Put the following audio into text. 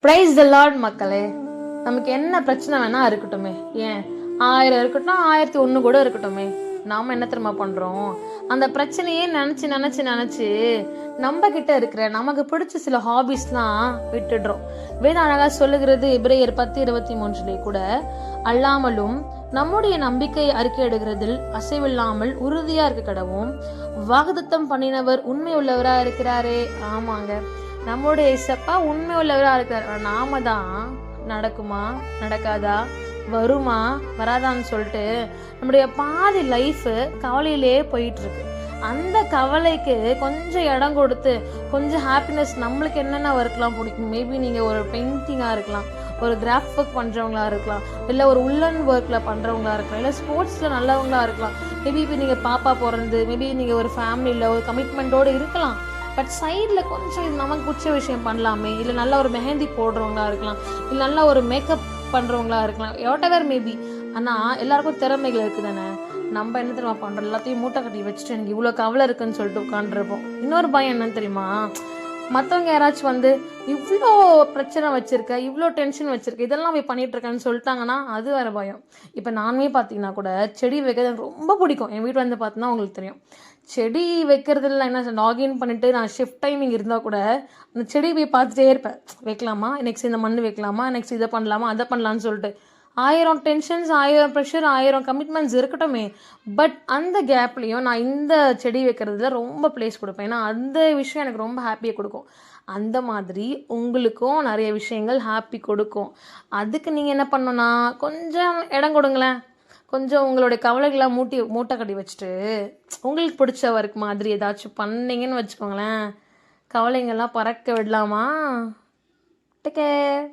Praise the Lord மக்களே. நமக்கு என்ன பிரச்சனை வேணா இருக்கட்டுமே, ஏன் 1000 இருக்கட்டும், 1001 கூட இருக்கட்டுமே, நாம என்ன தெரியுமா பண்றோம்? அந்த பிரச்சனையே நினைச்சு நினைச்சு நினைச்சு நம்ம கிட்ட இருக்கிற நமக்கு பிடிச்ச சில ஹாபிஸ்லாம் விட்டுடுறோம். வேத அழகா சொல்லுகிறது எபிரேயர் 10:23 கூட, அல்லாமலும் நம்முடைய நம்பிக்கை அறிக்கையிடுகிறதில் அசைவில்லாமல் உறுதியா இருக்க கடவும் வாக்குத்தத்தம் பண்ணினவர் உண்மை உள்ளவரா இருக்கிறாரே. ஆமாங்க, நம்மளுடைய இசப்பா உண்மை உள்ளவரா இருக்கார். நாம தான் நடக்குமா நடக்காதா வருமா வராதான்னு சொல்லிட்டு நம்முடைய பாதி லைஃப் கவலையிலே போயிட்டு இருக்கு. அந்த கவலைக்கு கொஞ்சம் இடம் கொடுத்து கொஞ்சம் ஹாப்பினஸ் நம்மளுக்கு என்னென்ன ஒர்க்லாம் பிடிக்கும். மேபி நீங்கள் ஒரு பெயிண்டிங்காக இருக்கலாம், ஒரு கிராஃப்ட் ஒர்க் பண்ணுறவங்களா இருக்கலாம், இல்லை ஒரு உள்ளன் ஒர்க்கில் பண்ணுறவங்களா இருக்கலாம், இல்லை ஸ்போர்ட்ஸில் நல்லவங்களா இருக்கலாம். மேபி இப்போ நீங்கள் பாப்பா பிறந்து மேபி நீங்கள் ஒரு ஃபேமிலியில் ஒரு கமிட்மெண்ட்டோடு இருக்கலாம். பட் சைடில் கொஞ்சம் இது நமக்கு பிடிச்ச விஷயம் பண்ணலாமே, இல்லை நல்ல ஒரு மெஹந்தி போடுறவங்களா இருக்கலாம், இல்லை நல்ல ஒரு மேக்கப் பண்ணுறவங்களா இருக்கலாம், வாட்டெவர் மேபி. ஆனால் எல்லாருக்கும் திறமைகள் இருக்குது தானே. நம்ம என்ன தெரியுமா பண்ணுறோம், எல்லாத்தையும் மூட்டை கட்டி வச்சுட்டு எனக்கு இவ்வளோ கவலை இருக்குன்னு சொல்லிட்டு உட்காந்துருப்போம். இன்னொரு பயம் என்னன்னு தெரியுமா, மற்றவங்க யாராச்சும் வந்து இவ்வளோ பிரச்சனை வச்சுருக்க, இவ்வளோ டென்ஷன் வச்சுருக்க, இதெல்லாம் போய் பண்ணிகிட்டு இருக்கேன்னு சொல்லிட்டாங்கன்னா அது வேறு பயம். இப்போ நானுமே பார்த்தீங்கன்னா கூட செடி வைக்கிறது எனக்கு ரொம்ப பிடிக்கும். என் வீட்டில் வந்து பார்த்தீங்கன்னா உங்களுக்கு தெரியும், செடி வைக்கிறதுல என்ன லாகின் பண்ணிவிட்டு நான் ஷிஃப்ட் டைமிங் இருந்தால் கூட அந்த செடி போய் பார்த்துட்டே இருப்பேன். வைக்கலாமா, நெக்ஸ்ட் இந்த மண் வைக்கலாமா, நெக்ஸ்ட் இதை பண்ணலாமா, அதை பண்ணலான்னு சொல்லிட்டு 1000 டென்ஷன்ஸ், 1000 ப்ரெஷர், 1000 கமிட்மெண்ட்ஸ் இருக்கட்டுமே. பட் அந்த கேப்லேயும் நான் இந்த செடி வைக்கிறதுல ரொம்ப ப்ளேஸ் கொடுப்பேன். ஏன்னா அந்த விஷயம் எனக்கு ரொம்ப ஹாப்பியை கொடுக்கும். அந்த மாதிரி உங்களுக்கும் நிறைய விஷயங்கள் ஹாப்பி கொடுக்கும். அதுக்கு நீங்கள் என்ன பண்ணணும்னா கொஞ்சம் இடம் கொடுங்களேன். கொஞ்சம் உங்களுடைய கவலைகளை மூட்டை கட்டி வச்சுட்டு உங்களுக்கு பிடிச்ச ஒர்க் மாதிரி ஏதாச்சும் பண்ணீங்கன்னு வச்சுக்கோங்களேன், கவலைங்கள்லாம் பறக்க விடலாமா. Take care.